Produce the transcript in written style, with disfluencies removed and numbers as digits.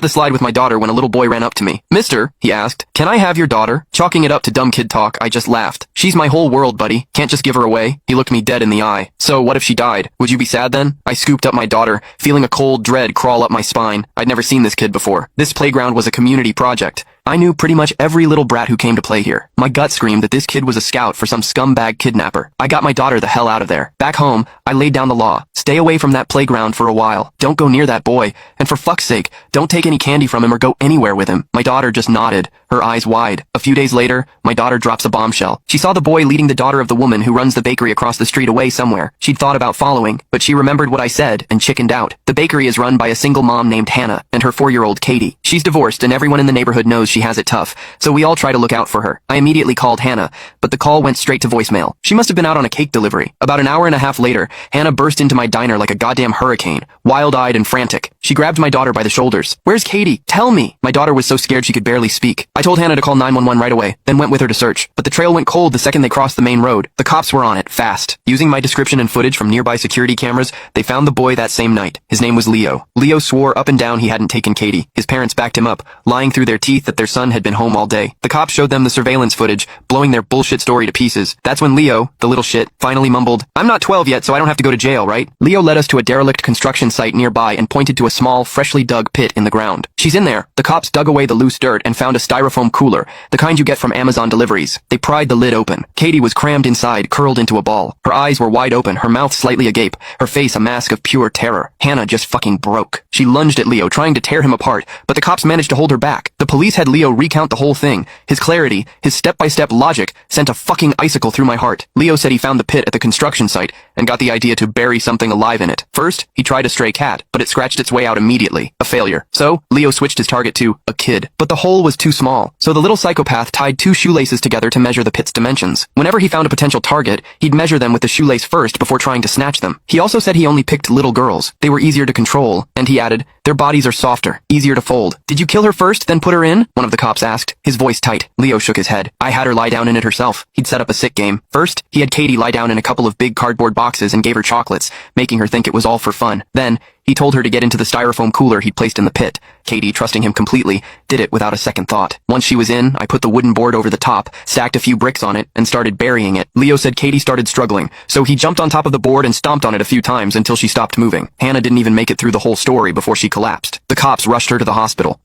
the slide with my daughter when a little boy ran up to me. "Mister," he asked, "can I have your daughter?" Chalking it up to dumb kid talk, I just laughed. "She's my whole world, buddy. Can't just give her away." He looked me dead in the eye. "So, what if she died? Would you be sad then?" I scooped up my daughter, feeling a cold dread crawl up my spine. I'd never seen this kid before. This playground was a community project. I knew pretty much every little brat who came to play here. My gut screamed that this kid was a scout for some scumbag kidnapper. I got my daughter the hell out of there. Back home, I laid down the law. Stay away from that playground for a while. Don't go near that boy. And for fuck's sake, don't take any candy from him or go anywhere with him. My daughter just nodded, her eyes wide. A few days later, my daughter drops a bombshell. She saw the boy leading the daughter of the woman who runs the bakery across the street away somewhere. She'd thought about following, but she remembered what I said and chickened out. The bakery is run by a single mom named Hannah and her 4-year-old Katie. She's divorced and everyone in the neighborhood knows she has it tough, so we all try to look out for her. I immediately called Hannah, but the call went straight to voicemail. She must have been out on a cake delivery. About an hour and a half later, Hannah burst into my diner like a goddamn hurricane, wild-eyed and frantic. She grabbed my daughter by the shoulders. "Where's Katie? Tell me!" My daughter was so scared she could barely speak. I told Hannah to call 911 right away, then went with her to search. But the trail went cold the second they crossed the main road. The cops were on it, fast. Using my description and footage from nearby security cameras, they found the boy that same night. His name was Leo. Leo swore up and down he hadn't taken Katie. His parents backed him up, lying through their teeth that their son had been home all day. The cops showed them the surveillance footage, blowing their bullshit story to pieces. That's when Leo, the little shit, finally mumbled, "I'm not 12 yet, so I don't have to go to jail, right?" Leo led us to a derelict construction site nearby and pointed to a small, freshly dug pit in the ground. "She's in there." The cops dug away the loose dirt and found a styrofoam cooler, the kind you get from Amazon deliveries. They pried the lid open. Katie was crammed inside, curled into a ball. Her eyes were wide open, her mouth slightly agape, her face a mask of pure terror. Hannah just fucking broke. She lunged at Leo, trying to tear him apart, but the cops managed to hold her back. The police had Leo recount the whole thing. His clarity, his step-by-step logic, sent a fucking icicle through my heart. Leo said he found the pit at the construction site and got the idea to bury something alive in it. First, he tried a stray cat, but it scratched its way out immediately. A failure. So, Leo switched his target to a kid. But the hole was too small, so the little psychopath tied 2 shoelaces together to measure the pit's dimensions. Whenever he found a potential target, he'd measure them with the shoelace first before trying to snatch them. He also said he only picked little girls. They were easier to control, and he added, "Their bodies are softer, easier to fold." "Did you kill her first, then put her in?" one of the cops asked, his voice tight. Leo shook his head. "I had her lie down in it herself." He'd set up a sick game. First, he had Katie lie down in a couple of big cardboard boxes and gave her chocolates, making her think it was all for fun. Then, he told her to get into the styrofoam cooler he'd placed in the pit. Katie, trusting him completely, did it without a second thought. Once she was in, I put the wooden board over the top, stacked a few bricks on it, and started burying it. Leo said Katie started struggling, so he jumped on top of the board and stomped on it a few times until she stopped moving. Hannah didn't even make it through the whole story before she collapsed. The cops rushed her to the hospital.